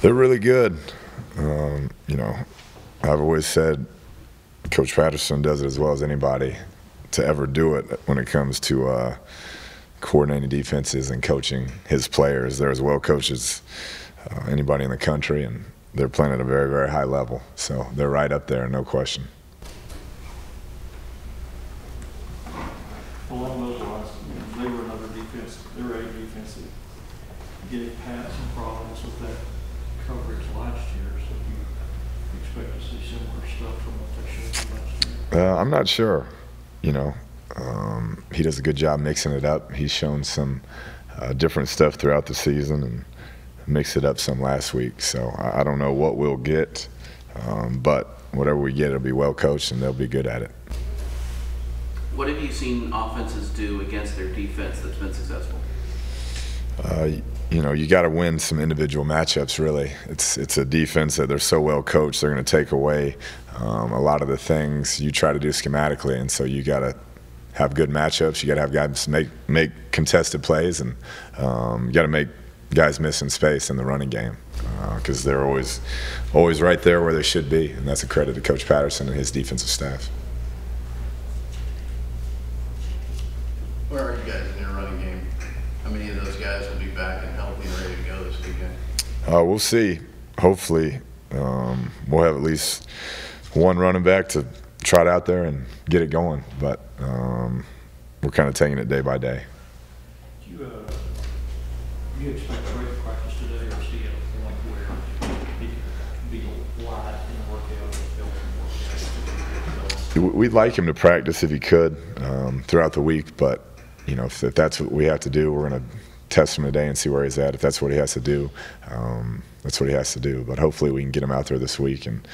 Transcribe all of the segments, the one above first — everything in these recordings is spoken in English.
They're really good. You know, I've always said Coach Patterson does it as well as anybody to ever do it when it comes to coordinating defenses and coaching his players. They're as well coached as anybody in the country, and they're playing at a very, very high level. So they're right up there, no question. Along those lines, they were another defense. They were a defense that gave Pat some problems with that coverage last year. So do you expect to see similar stuff from what they showed you last year? I'm not sure. You know, he does a good job mixing it up. He's shown some different stuff throughout the season and mixed it up some last week. So I don't know what we'll get, but whatever we get, it'll be well coached and they'll be good at it. What have you seen offenses do against their defense that's been successful? You know, you got to win some individual matchups, really. It's a defense that they're so well coached, they're going to take away a lot of the things you try to do schematically, and so you got to have good matchups. You got to have guys make contested plays, and you got to make guys miss in space in the running game because they're always right there where they should be, and that's a credit to Coach Patterson and his defensive staff. Where are you guys in your running game? How many of those guys will be back and healthy and ready to go this weekend? We'll see. Hopefully, we'll have at least one running back to trot out there and get it going. But we're kind of taking it day by day. Do you expect Trey to practice today, or is he at a point where he can be light in the workout and help him work? We'd like him to practice if he could throughout the week, but you know, if that's what we have to do, we're going to test him today and see where he's at. If that's what he has to do, that's what he has to do. But hopefully we can get him out there this week and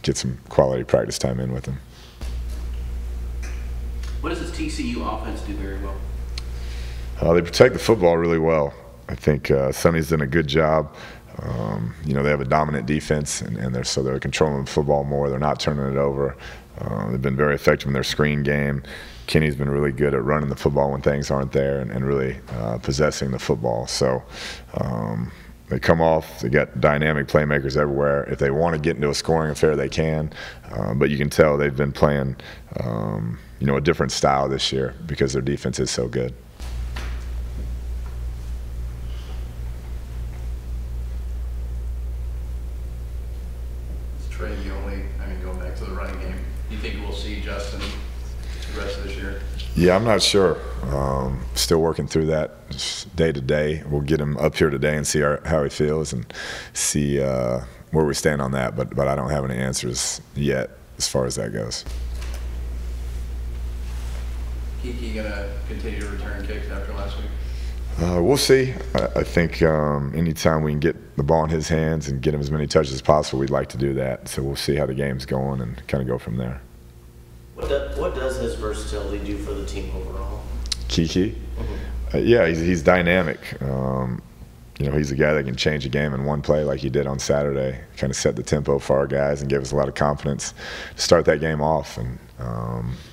get some quality practice time in with him. What does this TCU offense do very well? They protect the football really well. I think Sonny's done a good job. You know, they have a dominant defense, and they're controlling the football more. They're not turning it over. They've been very effective in their screen game. Kenny's been really good at running the football when things aren't there and really possessing the football. So they come off, they got dynamic playmakers everywhere. If they want to get into a scoring affair, they can. But you can tell they've been playing, you know, a different style this year because their defense is so good. Trey, going back to the running game, do you think we'll see Justin the rest of this year? Yeah, I'm not sure. Still working through that day to day. We'll get him up here today and see how he feels and see where we stand on that. But I don't have any answers yet as far as that goes. Kiki gonna continue to return kicks after last week? We'll see. I think anytime we can get the ball in his hands and get him as many touches as possible, we'd like to do that. So we'll see how the game's going and kind of go from there. What does his versatility do for the team overall? Kiki? Yeah, he's dynamic. You know, he's a guy that can change a game in one play like he did on Saturday, kind of set the tempo for our guys and gave us a lot of confidence to start that game off. And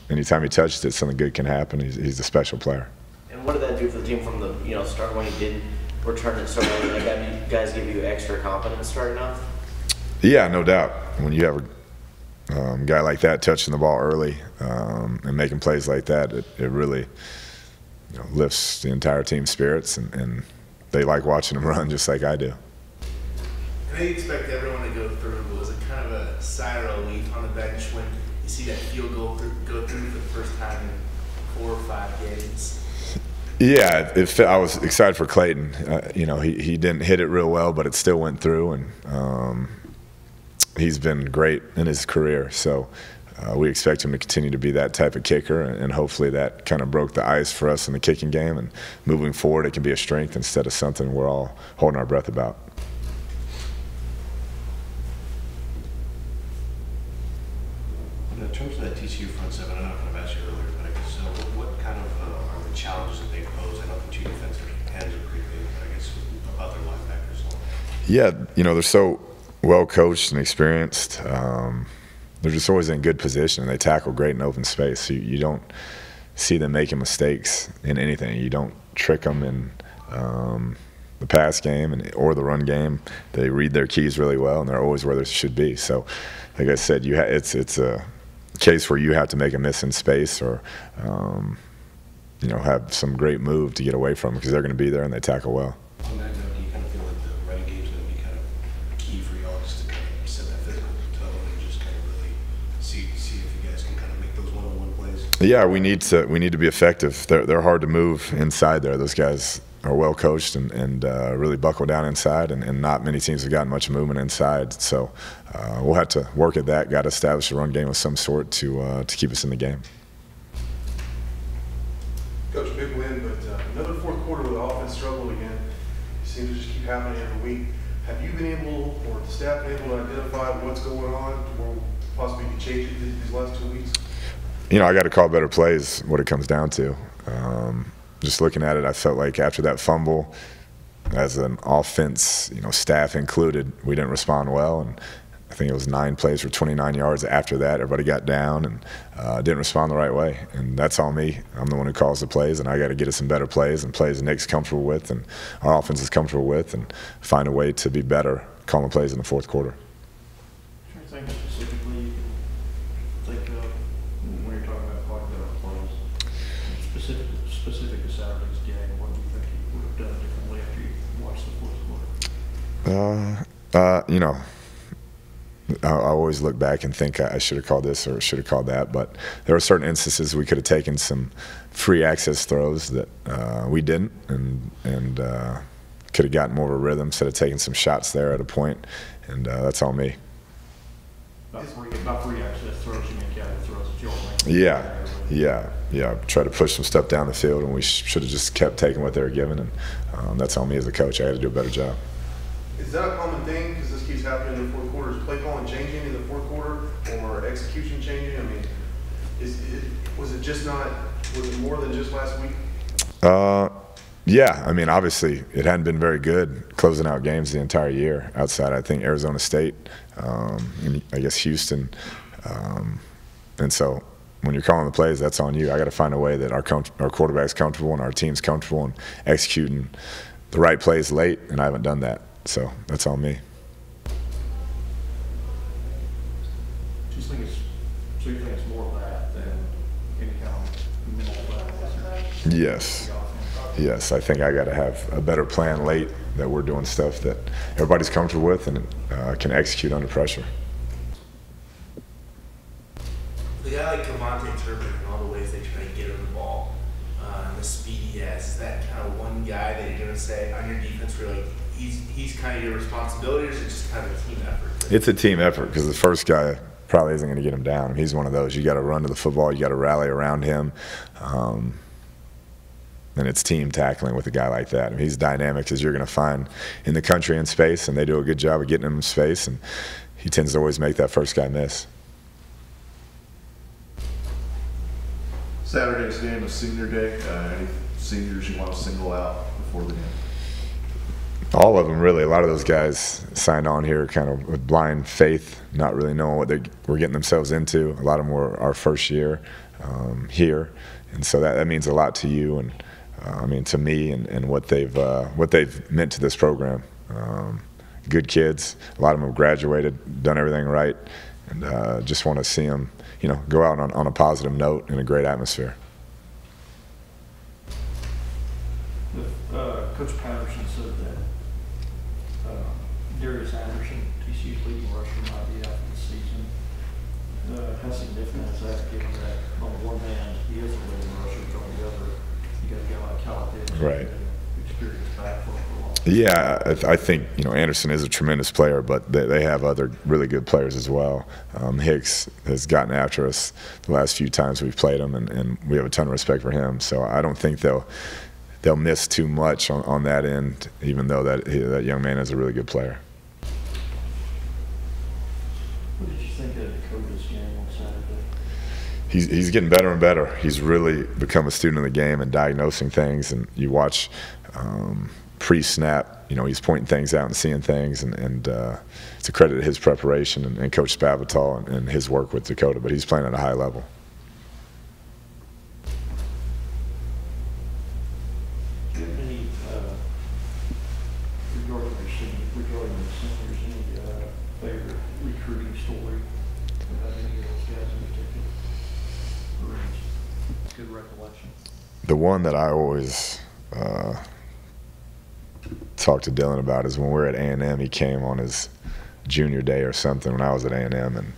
anytime he touches it, something good can happen. He's a special player. And what did that do for the team from the start when he didn't return it so early? Like, that you guys give you extra confidence starting off? Yeah, no doubt. When you have a guy like that touching the ball early and making plays like that, it really lifts the entire team's spirits, and they like watching him run just like I do. I know you expect everyone to go through, but was it kind of a sigh of relief on the bench when you see that field goal go through for the first time in 4 or 5 games? Yeah, I was excited for Clayton. You know, he didn't hit it real well, but it still went through, and he's been great in his career. So we expect him to continue to be that type of kicker, and hopefully that kind of broke the ice for us in the kicking game. And moving forward, it can be a strength instead of something we're all holding our breath about. In terms of that TCU front seven, I know I kind of asked you earlier, but I guess what kind of are the challenges that they pose? I know the two defensive ends are pretty big, but I guess about their linebackers. Yeah, you know, they're so well coached and experienced. They're just always in good position. They tackle great in open space. So you don't see them making mistakes in anything. You don't trick them in the pass game or the run game. They read their keys really well, and they're always where they should be. So, like I said, it's a case where you have to make a miss in space or have some great move to get away from because they're going to be there and they tackle well. On that note, do you kind of feel like the running game is going to be kind of key for y'all just to kind of set that physical tone and just kind of really see if you guys can kind of make those one-on-one plays? Yeah, we need to be effective. They're hard to move inside there. Those guys are well coached and really buckle down inside, and not many teams have gotten much movement inside. So we'll have to work at that. Got to establish a run game of some sort to keep us in the game. Coach, big win, but another fourth quarter where the offense struggled again. It seems to just keep happening every week. Have you been able, or the staff been able to identify what's going on, or possibly you can change it these last 2 weeks? I got to call better plays. What it comes down to. Just looking at it, I felt like after that fumble, as an offense, staff included, we didn't respond well, and I think it was 9 plays for 29 yards. After that, everybody got down and didn't respond the right way. And that's all me. I'm the one who calls the plays, and I got to get us some better plays and plays Nick's comfortable with and our offense is comfortable with, and find a way to be better calling plays in the fourth quarter. Is there anything specifically you can think of when you're talking about calling better plays? Specific to Saturday's game, what do you think you would have done differently after you watched the fourth quarter? I always look back and think I should have called this or should have called that, but there were certain instances we could have taken some free access throws that we didn't, and could have gotten more of a rhythm instead of taking some shots there at a point, and that's all me. About free access throws, you mean counter throws that you're making? Yeah. Try to push some stuff down the field, and we should have just kept taking what they were given, and that's on me as a coach. I got to do a better job. Is that a common thing, because this keeps happening in the fourth quarter? Is play calling changing in the fourth quarter, or execution changing? I mean, was it more than just last week? Yeah, I mean, obviously it hadn't been very good closing out games the entire year outside, I think, Arizona State, and I guess Houston. And so when you're calling the plays, that's on you. I got to find a way that our quarterback's comfortable and our team's comfortable and executing the right plays late, and I haven't done that. So that's on me. So you think it's more of that than any kind of mental Yes, I think I got to have a better plan late, that we're doing stuff that everybody's comfortable with and can execute under pressure. The guy like Cavante Turpin and all the ways they try to get him the ball, and the speed he has, is that kind of one guy that you're going to say on your defense where like he's kind of your responsibility, or is it just kind of a team effort? It's a team effort, because the first guy probably isn't going to get him down. He's one of those. You got to run to the football. You got to rally around him. And it's team tackling with a guy like that. I mean, he's dynamic as you're going to find in the country in space, and they do a good job of getting him in space, and he tends to always make that first guy miss. Saturday's game is senior day. Any seniors you want to single out before the game? All of them, really. A lot of those guys signed on here kind of with blind faith, not really knowing what they were getting themselves into. A lot of them were our first year here, and so that means a lot to you and I mean to me and what they've meant to this program. Good kids. A lot of them have graduated, done everything right, and just want to see them, go out on a positive note in a great atmosphere. Coach Patterson said that Darius Anderson, TCU's leading rusher, might be out for the season. How significant is that, given that on one hand he is a leading rusher, but on the other you got a guy like Calipari, Right. Experience back for a long time. Yeah, I think Anderson is a tremendous player, but they have other really good players as well. Hicks has gotten after us the last few times we've played him, and we have a ton of respect for him. So I don't think they'll miss too much on that end, even though that young man is a really good player. What did you think of Dakota's game on Saturday? He's getting better and better. He's really become a student of the game and diagnosing things. And you watch pre-snap, he's pointing things out and seeing things. And it's a credit to his preparation and Coach Spavital and his work with Dakota. But he's playing at a high level. Do you have any The one that I always talk to Dylan about is when we were at A&M. He came on his junior day or something when I was at A&M, and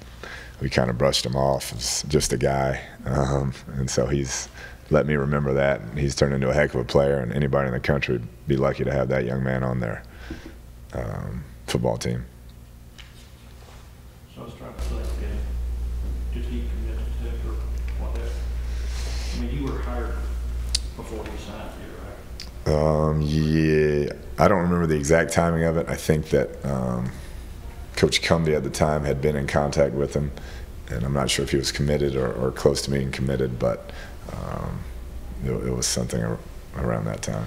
we kind of brushed him off as just a guy. And so he's let me remember that. And he's turned into a heck of a player, and anybody in the country would be lucky to have that young man on their football team. So I was trying to think, did he commit to Tech or whatever? I mean, you were hired before he signed here, right? Yeah, I don't remember the exact timing of it. I think that Coach Cumby at the time had been in contact with him, and I'm not sure if he was committed or close to being committed, but it was something around that time.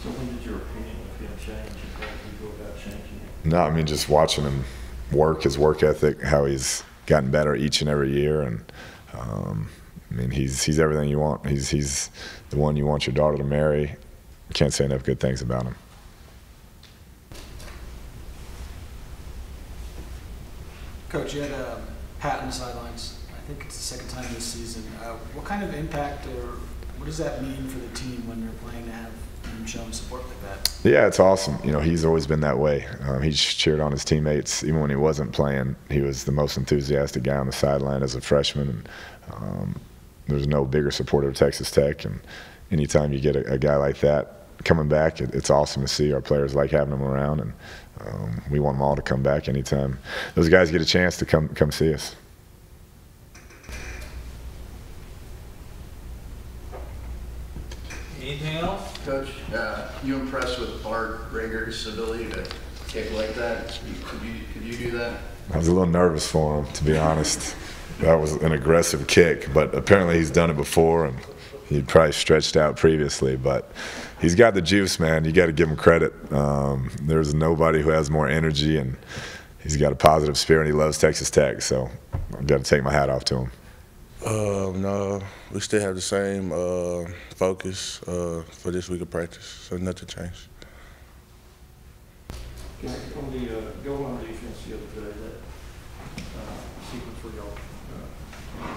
So when did your opinion of him change, and how did you go about changing it? No, I mean, just watching him work, his work ethic, how he's gotten better each and every year, and I mean, he's everything you want. He's the one you want your daughter to marry. Can't say enough good things about him. Coach, you had Pat on the sidelines. I think it's the second time this season. What kind of impact, or what does that mean for the team when you're playing to have him showing support like that? Yeah, it's awesome. You know, he's always been that way. He's cheered on his teammates. Even when he wasn't playing, he was the most enthusiastic guy on the sideline as a freshman. And there's no bigger supporter of Texas Tech. And anytime you get a guy like that coming back, it's awesome to see. Our players like having him around, and we want them all to come back anytime those guys get a chance to come see us. Anything else? Coach, you impressed with Bart Rager's ability to kick like that? Could you do that? I was a little nervous for him, to be honest. That was an aggressive kick, but apparently he's done it before, and he'd probably stretched out previously. But he's got the juice, man. You got to give him credit. There's nobody who has more energy, and he's got a positive spirit. He loves Texas Tech, so I've got to take my hat off to him. No, we still have the same focus for this week of practice, so nothing changed. On the goal-line defense the other day, that sequence where y'all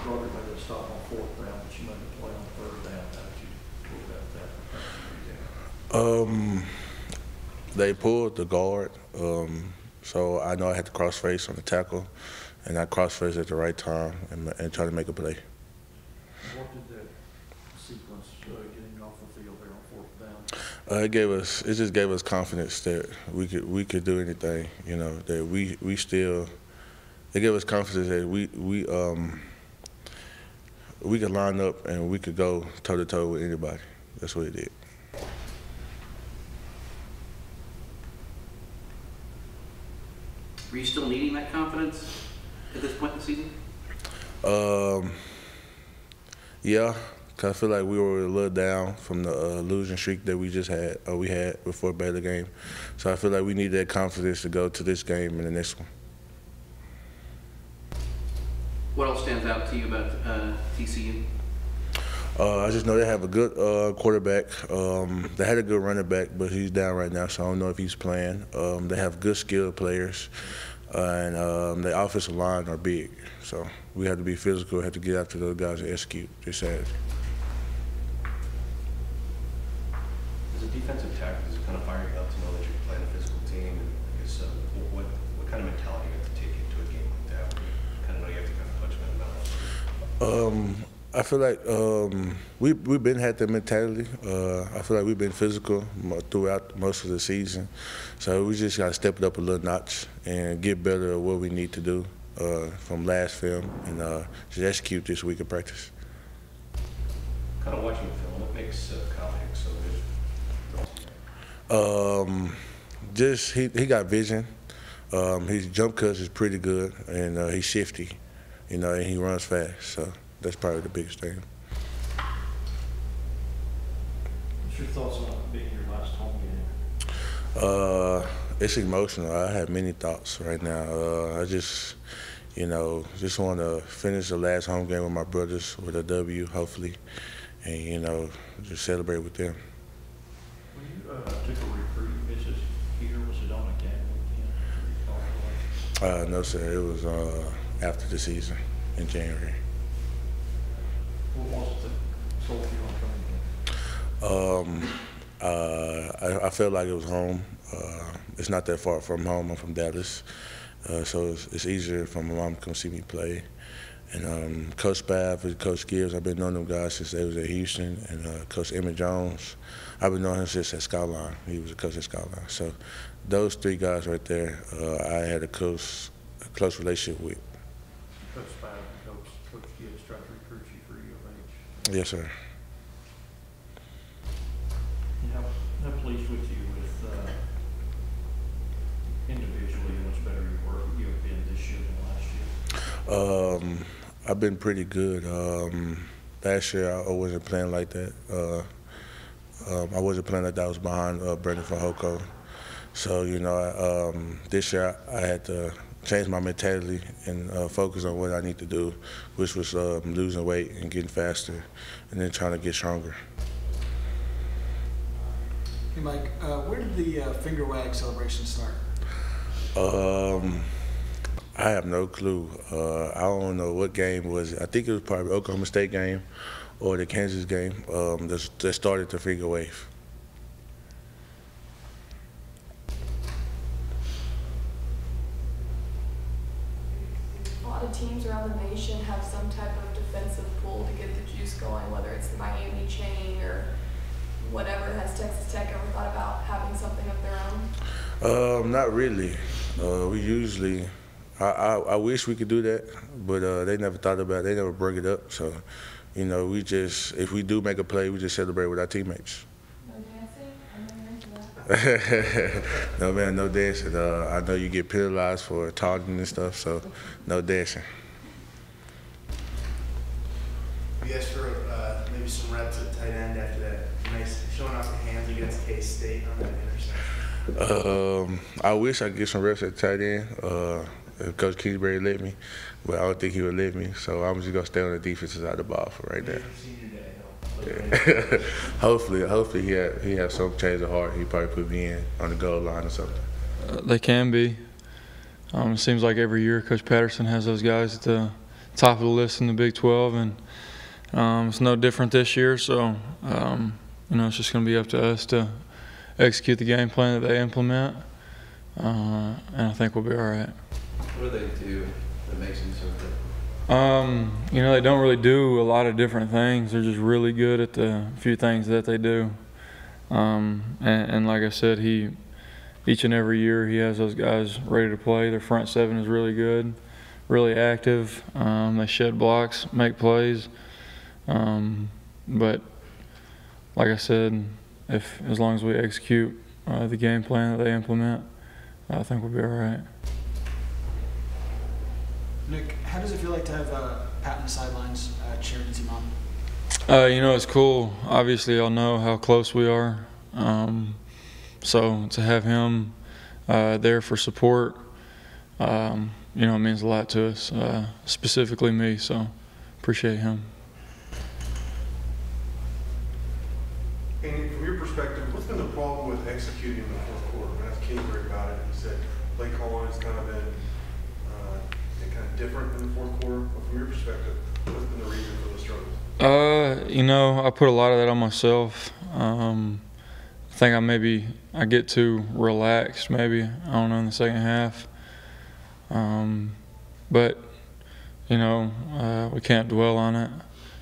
brought everybody to stop on fourth down, but you made a play on third down. How did you go about that? They pulled the guard, so I know I had to cross-face on the tackle, and I cross-faced at the right time and try to make a play. What did that sequence getting off the field there on fourth down? It just gave us confidence that we could do anything. You know, that we still. It gave us confidence that we could line up and we could go toe to toe with anybody. That's what it did. Are you still needing that confidence at this point in the season? Yeah, cause I feel like we were a little down from the losing streak that we had before Baylor game. So I feel like we need that confidence to go to this game and the next one. What else stands out to you about TCU? I just know they have a good quarterback. They had a good running back, but he's down right now, so I don't know if he's playing. They have good skilled players, and the offensive line are big. So we have to be physical, have to get after those guys and execute this Saturday. As a defensive tackle, does it kind of fire you up to know that you're playing a physical team? And I guess what kind of mentality you have to take into a game like that, where you kind of know you have to kind of punch them in the mouth? I feel like we've been had that mentality. I feel like we've been physical throughout most of the season. So we just got to step it up a little notch and get better at what we need to do from last film and just execute this week of practice. Kind of watching the film, what makes Kyle Hicks so good? Just he got vision. His jump cuts is pretty good, and he's shifty, you know, and he runs fast. So that's probably the biggest thing. What's your thoughts on it being your last home game? It's emotional. I have many thoughts right now. I just, just want to finish the last home game with my brothers with a W, hopefully, and, just celebrate with them. When you took a recruiting visit here, was it on a game weekend? No, sir. It was after the season in January. What was it that sold you on coming I felt like it was home. It's not that far from home. I'm from Dallas, so it's easier for my mom to come see me play. And Coach Spaff and Coach Gibbs, I've been knowing them guys since they was at Houston. And Coach Emmett Jones, I've been knowing him since at Skyline. He was a coach at Skyline. So those three guys right there, I had a close relationship with. Coach Spaff and Coach Gibbs tried to recruit you for U of H. Yes, sir. How pleased with you with individually how much better you have been this year than last year? I've been pretty good. Last year I wasn't playing like that. I wasn't playing like that. I was behind Brendan Fahoko. So, you know, this year I had to change my mentality and focus on what I need to do, which was losing weight and getting faster, and then trying to get stronger. Hey Mike, where did the finger wag celebration start? I have no clue. I don't know what game it was. I think it was probably Oklahoma State game or the Kansas game that started the finger wave. A lot of teams around the nation have some type of defensive pull to get the juice going, whether it's the Miami chain or whatever. Has Texas Tech ever thought about having something of their own? Not really. We usually, I wish we could do that, but they never thought about it. They never bring it up. So, you know, we just, if we do make a play, we just celebrate with our teammates. No dancing? I know you're into that. No, man, no dancing. I know you get penalized for taunting and stuff, so no dancing. You asked for maybe some reps at tight end after that nice showing off the hands against K-State on that interception. I wish I could get some reps at tight end. If Coach Kingsbury let me, but I don't think he would let me. So I'm just gonna stay on the defensive side of the ball for right now. Yeah. hopefully he has some change of heart. He probably put me in on the goal line or something. They can be. It seems like every year Coach Patterson has those guys at the top of the list in the Big 12, and it's no different this year. So you know, it's just going to be up to us to execute the game plan that they implement, and I think we'll be all right. What do they do that makes them so good? You know, they don't really do a lot of different things. They're just really good at the few things that they do. And like I said, each and every year he has those guys ready to play. Their front seven is really good, really active. They shed blocks, make plays. But like I said, as long as we execute the game plan that they implement, I think we'll be all right. Nick, how does it feel like to have Pat on the sidelines cheering his mom? You know, it's cool. Obviously, I'll know how close we are. So to have him there for support, you know, it means a lot to us, specifically me. So appreciate him. And from your perspective, what's been the problem with executing in the fourth quarter? When I asked Kingsbury about it, he said play calling has kind of been different in the fourth quarter. But from your perspective, what's been the reason for the struggles? You know, I put a lot of that on myself. I think I get too relaxed maybe, I don't know, in the second half. But, you know, we can't dwell on it.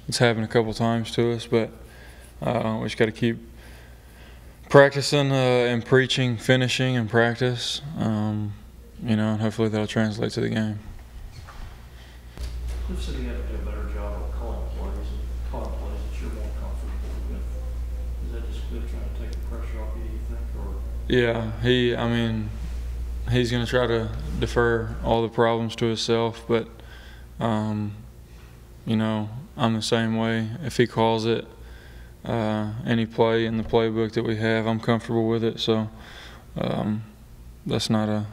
It's happened a couple times to us, but we just got to keep practicing and preaching, finishing and practice, you know, and hopefully that'll translate to the game. Cliff said he had to do a better job of calling plays that you're more comfortable with. Is that just Cliff trying to take the pressure off you, you think? Yeah, I mean, he's going to try to defer all the problems to himself, but, you know, I'm the same way. If he calls it, any play in the playbook that we have, I'm comfortable with it. So that's not a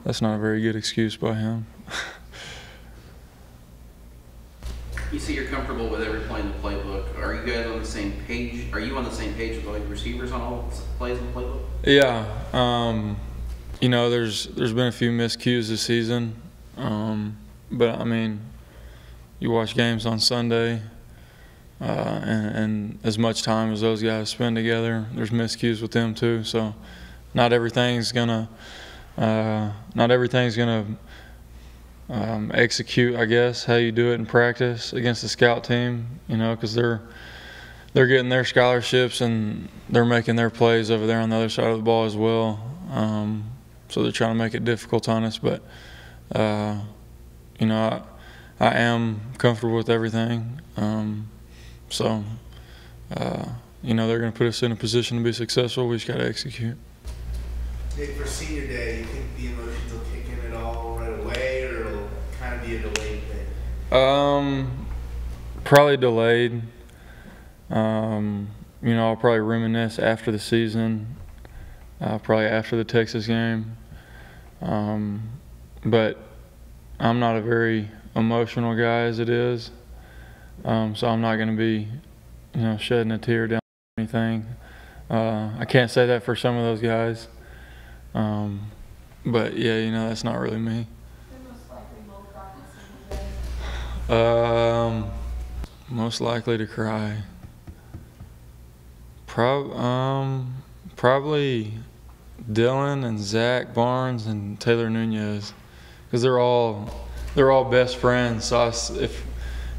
very good excuse by him. You say you're comfortable with every play in the playbook. Are you guys on the same page? Are you on the same page with all your receivers on all plays in the playbook? Yeah. You know, there's been a few miscues this season, but I mean, you watch games on Sunday. and as much time as those guys spend together, there's miscues with them too. So not everything's gonna execute, I guess, how you do it in practice against the scout team, because they're getting their scholarships and they're making their plays over there on the other side of the ball as well. So they're trying to make it difficult on us, but I am comfortable with everything. So they're going to put us in a position to be successful. We just got to execute. Nick, for senior day, you think the emotions will kick in at all right away, or it'll kind of be a delayed thing? Probably delayed. I'll probably reminisce after the season, probably after the Texas game. But I'm not a very emotional guy as it is, so I'm not going to be, shedding a tear down or anything. I can't say that for some of those guys. But yeah, that's not really me. Most likely to cry. Probably Dylan and Zach Barnes and Taylor Nunez, because they're all best friends. So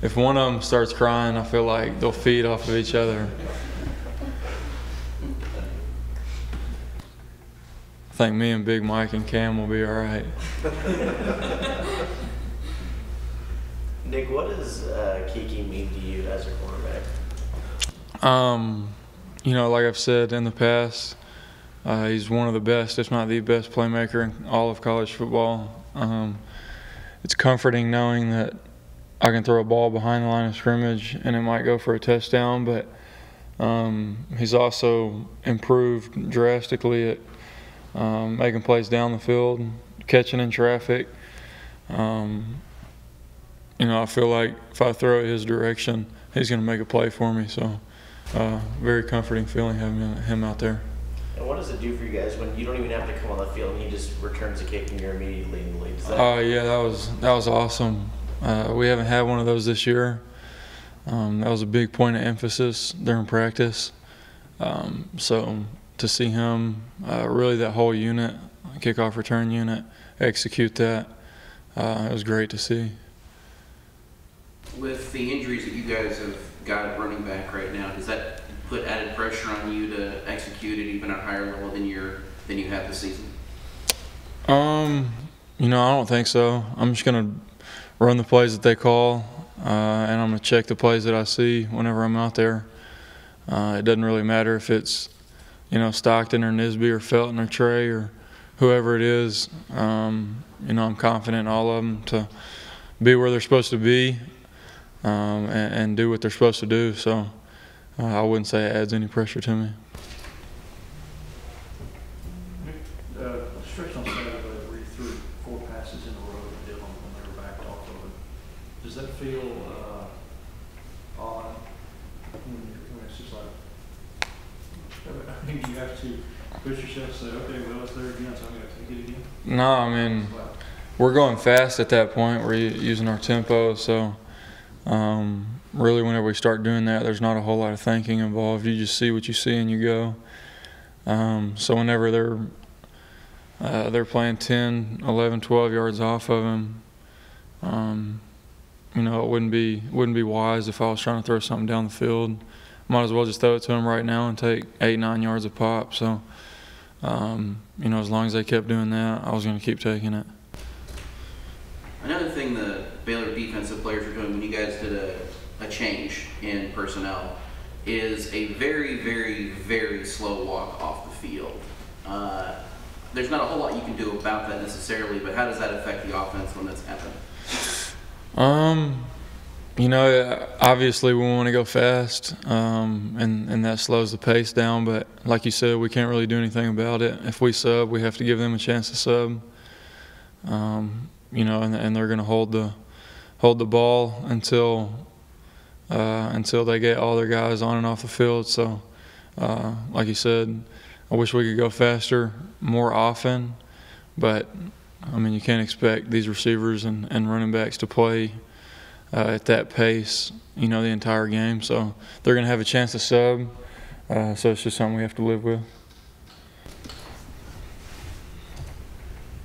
if one of them starts crying, I feel like they'll feed off of each other. I think me and Big Mike and Cam will be all right. Nick, what does Kiki mean to you as a quarterback? Like I've said in the past, he's one of the best, if not the best playmaker in all of college football. It's comforting knowing that I can throw a ball behind the line of scrimmage and it might go for a touchdown, but he's also improved drastically at making plays down the field, catching in traffic. I feel like if I throw it his direction, he's going to make a play for me. So very comforting feeling having him out there. And what does it do for you guys when you don't even have to come on the field and he just returns the kick and you're immediately in the lead? Yeah, that was awesome. We haven't had one of those this year. That was a big point of emphasis during practice. So to see him, really that whole unit, kickoff return unit, execute that, it was great to see. With the injuries that you guys have got at running back right now, does that put added pressure on you to execute at even a higher level than you have this season? I don't think so. I'm just gonna run the plays that they call, and I'm gonna check the plays that I see whenever I'm out there. It doesn't really matter if it's Stockton or Nisby or Felton or Trey or whoever it is. I'm confident in all of them to be where they're supposed to be and do what they're supposed to do. So I wouldn't say it adds any pressure to me. Stretch on Saturday where you threw 4 passes in a row to Dylan when they were backed off of it. Does that feel odd? When it's just like, you have to push yourself and say, okay, well, it's there again, so I'm going to take it again? No, we're going fast at that point. We're using our tempo, so really whenever we start doing that, there's not a whole lot of thinking involved. You just see what you see and you go. So whenever they're playing 10, 11, 12 yards off of him, it wouldn't be wise if I was trying to throw something down the field. Might as well just throw it to him right now and take 8, 9 yards a pop. So, as long as they kept doing that, I was going to keep taking it. Another thing the Baylor defensive players were doing when you guys did a change in personnel is a very, very, very slow walk off the field. There's not a whole lot you can do about that necessarily, but how does that affect the offense when that's happened? Obviously we want to go fast, and that slows the pace down. But like you said, we can't really do anything about it. If we sub, we have to give them a chance to sub. And they're going to hold the ball until they get all their guys on and off the field. So, like you said, I wish we could go faster more often, but you can't expect these receivers and running backs to play at that pace, the entire game. So they're going to have a chance to sub. So it's just something we have to live with.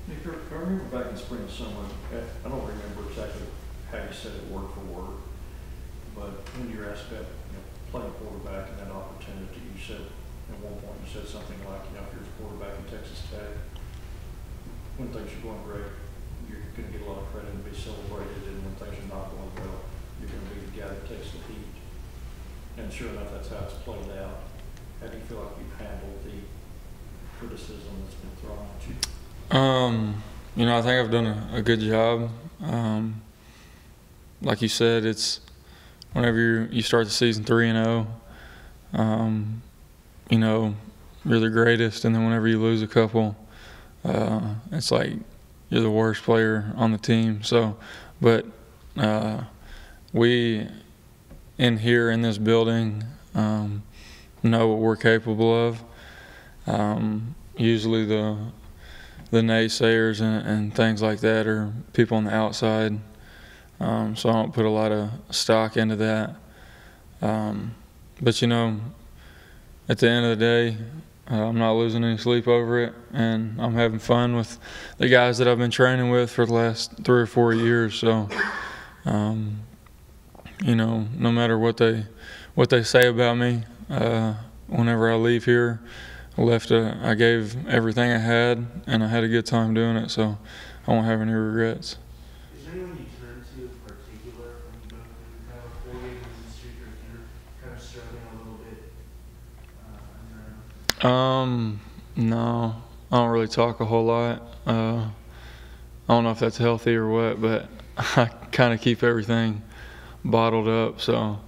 Nick, I remember back in spring and summer, I don't remember exactly how you said it word for word, but when you were asked about playing quarterback and that opportunity, you said at one point you said something like, if you're a quarterback in Texas Tech, when things are going great, you're going to get a lot of credit and be celebrated, and when things are not going well, you're going to be the guy that takes the heat. And sure enough, that's how it's played out. How do you feel like you've handled the criticism that's been thrown at you? I think I've done a good job. Like you said, it's whenever you start the season 3-0, you're the greatest, and then whenever you lose a couple, it's like you're the worst player on the team. So, but we in this building know what we're capable of. Usually the naysayers and things like that are people on the outside, so I don't put a lot of stock into that. But at the end of the day, I'm not losing any sleep over it, and I'm having fun with the guys that I've been training with for the last 3 or 4 years. So, no matter what they say about me, whenever I leave here, I gave everything I had, and I had a good time doing it. So, I won't have any regrets. Is there anyone you turn to in particular when you go through kind of a 4-game losing streak, or if you're kind of struggling a little bit on your own? No, I don't really talk a whole lot. I don't know if that's healthy or what, but I kind of keep everything bottled up. So,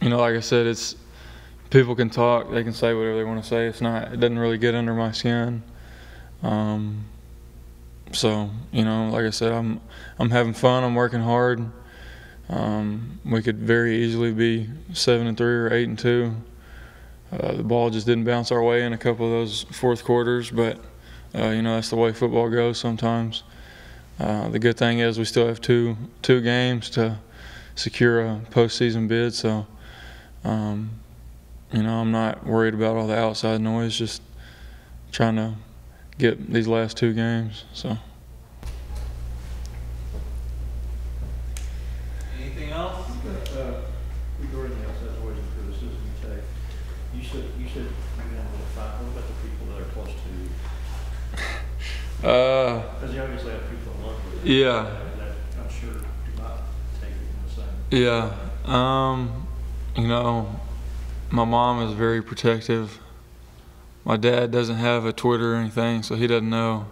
like I said, it's people can talk, they can say whatever they want to say. It doesn't really get under my skin. So, like I said, I'm having fun. I'm working hard. We could very easily be 7-3 or 8-2. The ball just didn't bounce our way in a couple of those fourth quarters, but that's the way football goes sometimes. The good thing is we still have two games to secure a postseason bid, so I'm not worried about all the outside noise, just trying to get these last 2 games. So. Anything else? Regarding the outside noise and criticism you take, you said you handle it fine. What about the people that are close to you? Because you obviously have people in love with you. Yeah. That I'm sure do not take it in the same. Yeah. My mom is very protective. My dad doesn't have a Twitter or anything, so he doesn't know.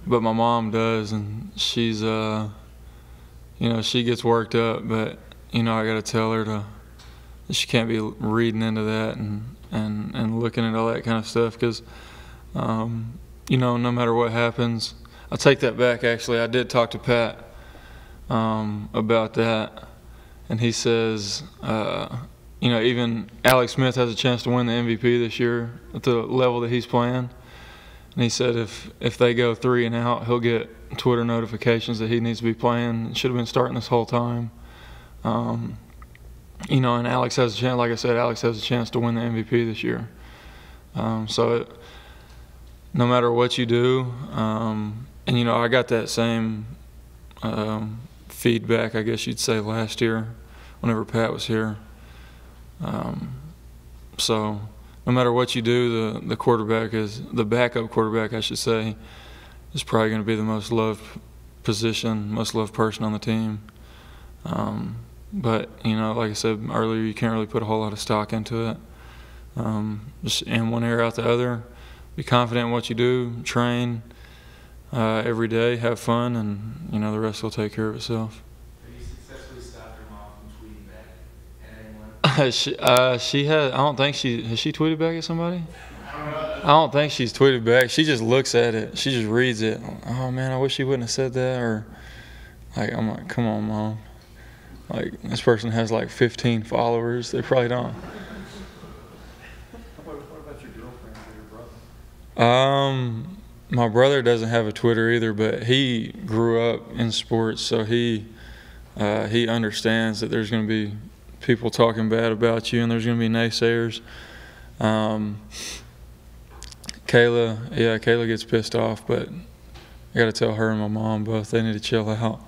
But my mom does, and she's, she gets worked up, but, I got to tell her that she can't be reading into that and looking at all that kind of stuff, because, no matter what happens, I take that back, actually. I did talk to Pat about that, and he says, even Alex Smith has a chance to win the MVP this year at the level that he's playing. And he said if they go 3 and out, he'll get Twitter notifications that he needs to be playing. Should have been starting this whole time. And Alex has a chance, like I said, Alex has a chance to win the MVP this year. No matter what you do, and I got that same feedback, I guess you'd say, last year whenever Pat was here. So no matter what you do, the backup quarterback, I should say, is probably going to be the most loved position, most loved person on the team. But like I said earlier, you can't really put a whole lot of stock into it. Just in one ear out the other. Be confident in what you do. Train every day. Have fun, and the rest will take care of itself. She has. I don't think has she tweeted back at somebody? I don't think she's tweeted back. She just looks at it. She just reads it. Oh man, I wish she wouldn't have said that. Or I'm like, come on, Mom. Like, this person has like 15 followers. They probably don't. What about your girlfriend or your brother? My brother doesn't have a Twitter either, but he grew up in sports, so he understands that there's going to be people talking bad about you and there's going to be naysayers. Kayla gets pissed off, but I got to tell her and my mom both they need to chill out.